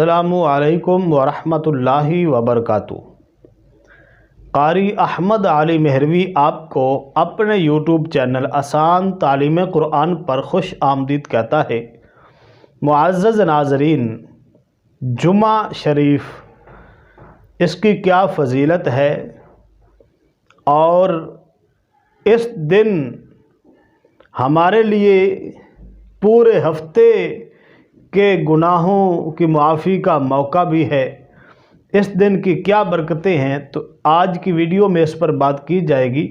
السلام علیکم ورحمۃ اللہ وبرکاتہ۔ قاری احمد علی مہروی آپ کو اپنے یوٹیوب چینل آسان تعلیم قرآن پر خوش آمدید کہتا ہے۔ معزز ناظرین، جمعہ شریف اس کی کیا فضیلت ہے اور اس دن ہمارے لیے پورے ہفتے کے گناہوں کی معافی کا موقع بھی ہے، اس دن کی کیا برکتیں ہیں، تو آج کی ویڈیو میں اس پر بات کی جائے گی۔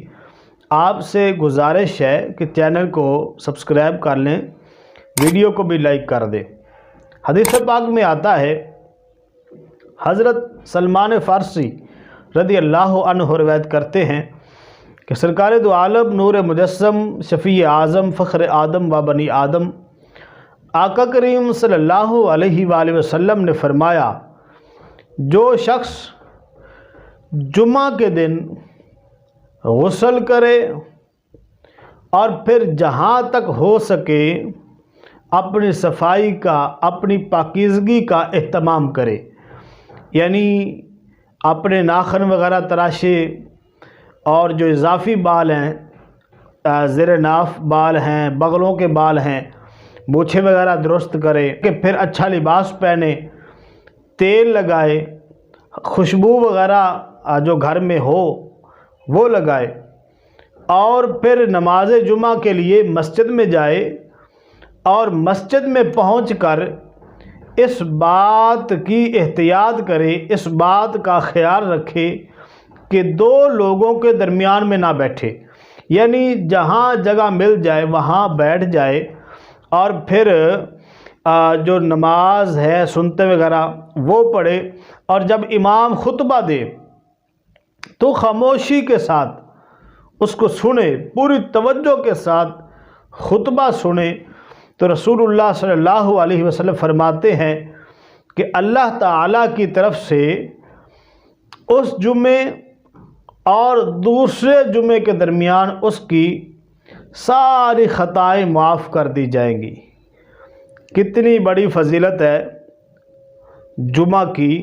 آپ سے گزارش ہے کہ چینل کو سبسکرائب کر لیں، ویڈیو کو بھی لائک کر دیں۔ حدیث پاک میں آتا ہے، حضرت سلمان فارسی رضی اللہ عنہ روایت کرتے ہیں کہ سرکار دو عالم نور مجسم شفیع اعظم فخر آدم و بنی آدم آقا کریم صلی اللہ علیہ وآلہ وسلم نے فرمایا، جو شخص جمعہ کے دن غسل کرے اور پھر جہاں تک ہو سکے اپنی صفائی کا، اپنی پاکیزگی کا اہتمام کرے، یعنی اپنے ناخن وغیرہ تراشے اور جو اضافی بال ہیں، زیر ناف بال ہیں، بغلوں کے بال ہیں، مونچھیں وغیرہ درست کرے، کہ پھر اچھا لباس پہنے، تیل لگائے، خوشبو وغیرہ جو گھر میں ہو وہ لگائے، اور پھر نماز جمعہ کے لیے مسجد میں جائے اور مسجد میں پہنچ کر اس بات کی احتیاط کرے، اس بات کا خیال رکھے کہ دو لوگوں کے درمیان میں نہ بیٹھے، یعنی جہاں جگہ مل جائے وہاں بیٹھ جائے، اور پھر جو نماز ہے سنتے وغیرہ وہ پڑھے، اور جب امام خطبہ دے تو خاموشی کے ساتھ اس کو سنے، پوری توجہ کے ساتھ خطبہ سنے۔ تو رسول اللہ صلی اللہ علیہ وسلم فرماتے ہیں کہ اللہ تعالیٰ کی طرف سے اس جمعے اور دوسرے جمعے کے درمیان اس کی ساری خطائیں معاف کر دی جائیں گی۔ کتنی بڑی فضیلت ہے جمعہ کی،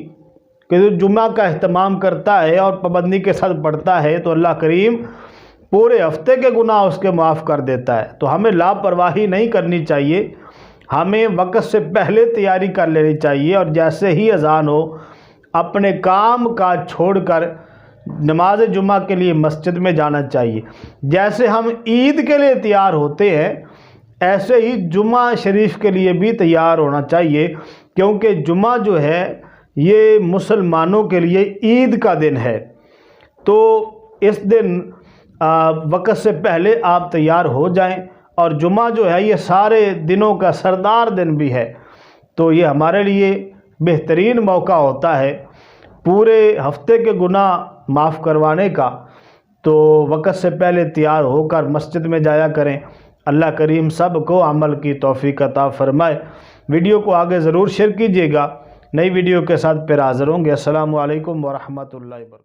کہ جو جمعہ کا اہتمام کرتا ہے اور پابندی کے ساتھ پڑھتا ہے تو اللہ کریم پورے ہفتے کے گناہ اس کے معاف کر دیتا ہے۔ تو ہمیں لاپرواہی نہیں کرنی چاہیے، ہمیں وقت سے پہلے تیاری کر لینی چاہیے، اور جیسے ہی اذان ہو اپنے کام کاج چھوڑ کر نماز جمعہ کے لیے مسجد میں جانا چاہیے۔ جیسے ہم عید کے لیے تیار ہوتے ہیں، ایسے ہی جمعہ شریف کے لیے بھی تیار ہونا چاہیے، کیونکہ جمعہ جو ہے یہ مسلمانوں کے لیے عید کا دن ہے۔ تو اس دن وقت سے پہلے آپ تیار ہو جائیں، اور جمعہ جو ہے یہ سارے دنوں کا سردار دن بھی ہے، تو یہ ہمارے لیے بہترین موقع ہوتا ہے پورے ہفتے کے گناہ معاف کروانے کا۔ تو وقت سے پہلے تیار ہو کر مسجد میں جایا کریں۔ اللہ کریم سب کو عمل کی توفیق عطا فرمائے۔ ویڈیو کو آگے ضرور شیئر کیجیے گا۔ نئی ویڈیو کے ساتھ پھر حاضر ہوں گے۔ السلام علیکم ورحمۃ اللہ وبرکاتہ۔